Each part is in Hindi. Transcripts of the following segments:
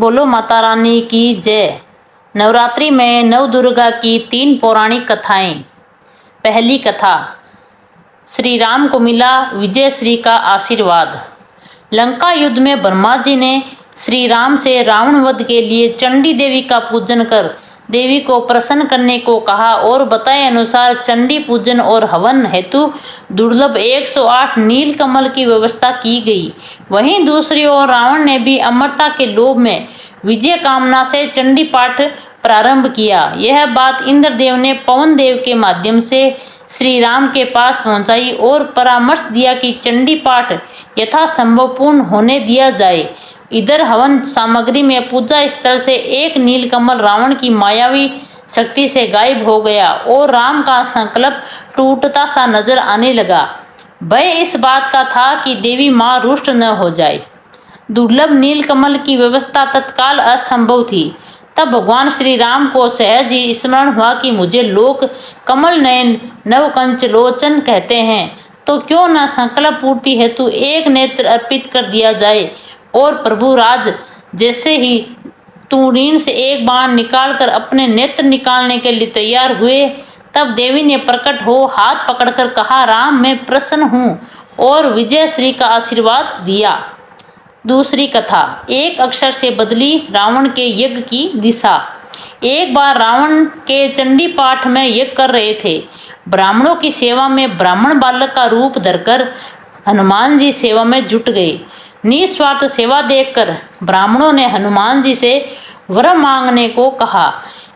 बोलो माता रानी की जय। नवरात्रि में नव दुर्गा की 3 पौराणिक कथाएं। पहली कथा, श्री राम को मिला विजय श्री का आशीर्वाद। लंका युद्ध में ब्रह्मा जी ने श्री राम से रावण वध के लिए चंडी देवी का पूजन कर देवी को प्रसन्न करने को कहा और बताए अनुसार चंडी पूजन और हवन हेतु दुर्लभ 108 नील कमल की व्यवस्था की गई। वहीं दूसरी ओर रावण ने भी अमरता के लोभ में विजय कामना से चंडी पाठ प्रारंभ किया। यह बात इंद्रदेव ने पवन देव के माध्यम से श्री राम के पास पहुंचाई और परामर्श दिया कि चंडी पाठ यथासंभव पूर्ण होने दिया जाए। इधर हवन सामग्री में पूजा स्थल से एक नीलकमल रावण की मायावी शक्ति से गायब हो गया और राम का संकल्प टूटता सा नजर आने लगा। भय इस बात का था कि देवी मां रुष्ट न हो जाए। दुर्लभ नीलकमल की व्यवस्था तत्काल असंभव थी। तब भगवान श्री राम को सहज ही स्मरण हुआ कि मुझे लोग कमल नयन नवकंच लोचन कहते हैं, तो क्यों न संकल्प पूर्ति हेतु एक नेत्र अर्पित कर दिया जाए। और प्रभु राज जैसे ही तूरीन से एक बाण निकालकर अपने नेत्र निकालने के लिए तैयार हुए, तब देवी ने प्रकट हो हाथ पकड़कर कहा, राम मैं प्रसन्न हूँ, और विजय श्री का आशीर्वाद दिया। दूसरी कथा, एक अक्षर से बदली रावण के यज्ञ की दिशा। एक बार रावण के चंडी पाठ में यज्ञ कर रहे थे। ब्राह्मणों की सेवा में ब्राह्मण बालक का रूप धरकर हनुमान जी सेवा में जुट गए। निस्वार्थ सेवा देखकर ब्राह्मणों ने हनुमान जी से वर मांगने को कहा।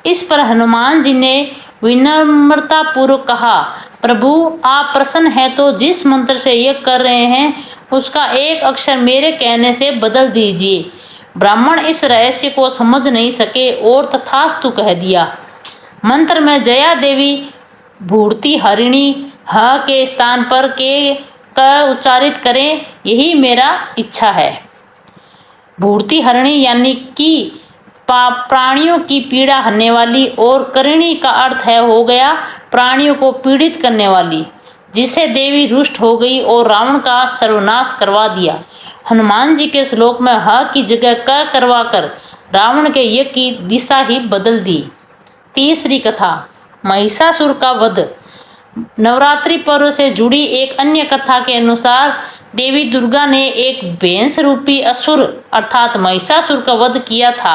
इस पर हनुमान जी ने विनम्रता पूर्वक कहा, प्रभु आप प्रसन्न हैं तो जिस मंत्र से यज्ञ कर रहे हैं उसका एक अक्षर मेरे कहने से बदल दीजिए। ब्राह्मण इस रहस्य को समझ नहीं सके और तथास्तु कह दिया। मंत्र में जया देवी भूर्ति हरिणी ह के स्थान पर के का उच्चारित करें, यही मेरा इच्छा है। भूर्ति हरिणी यानी कि प्राणियों की पीड़ा हरने वाली, और करिणी का अर्थ है हो गया प्राणियों को पीड़ित करने वाली, जिससे देवी रुष्ट हो गई और रावण का सर्वनाश करवा दिया। हनुमान जी के श्लोक में ह की जगह क करवाकर रावण के यज्ञ की दिशा ही बदल दी। तीसरी कथा, महिषासुर का वध। नवरात्रि पर्व से जुड़ी एक अन्य कथा के अनुसार देवी दुर्गा ने एक भैंस रूपी असुर अर्थात महिषासुर का वध किया था।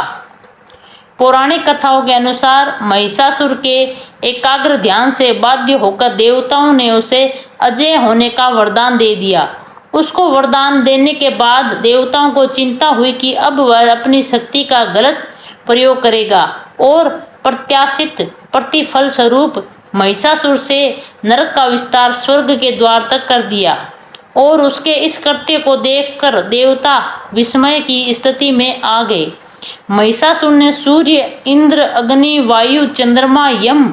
पौराणिक कथाओं के अनुसार महिषासुर के एकाग्र ध्यान से बाध्य होकर देवताओं ने उसे अजय होने का वरदान दे दिया। उसको वरदान देने के बाद देवताओं को चिंता हुई कि अब वह अपनी शक्ति का गलत प्रयोग करेगा और प्रत्याशित प्रतिफल स्वरूप महिषासुर से नरक का विस्तार स्वर्ग के द्वार तक कर दिया। और उसके इस कृत्य को देखकर देवता विस्मय की स्थिति में आ गए। महिषासुर ने सूर्य, इंद्र, अग्नि, वायु, चंद्रमा, यम,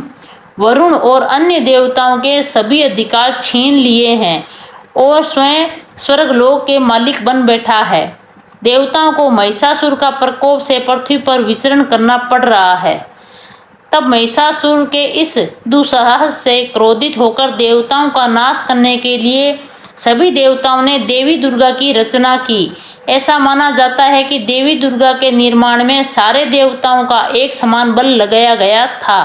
वरुण और अन्य देवताओं के सभी अधिकार छीन लिए हैं और स्वयं स्वर्गलोक के मालिक बन बैठा है। देवताओं को महिषासुर का प्रकोप से पृथ्वी पर विचरण करना पड़ रहा है। तब महिषासुर के इस दुस्साहस से क्रोधित होकर देवताओं का नाश करने के लिए सभी देवताओं ने देवी दुर्गा की रचना की। ऐसा माना जाता है कि देवी दुर्गा के निर्माण में सारे देवताओं का एक समान बल लगाया गया था।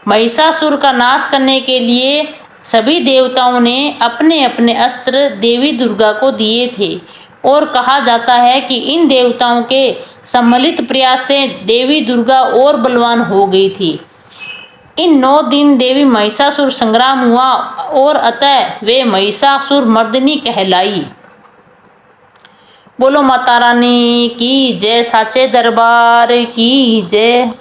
महिषासुर का नाश करने के लिए सभी देवताओं ने अपने अपने अस्त्र देवी दुर्गा को दिए थे और कहा जाता है कि इन देवताओं के सम्मिलित प्रयास से देवी दुर्गा और बलवान हो गई थी। इन 9 दिन देवी महिषासुर संग्राम हुआ और अतः वे महिषासुर मर्दिनी कहलाई। बोलो माता रानी की जय, साचे दरबार की जय।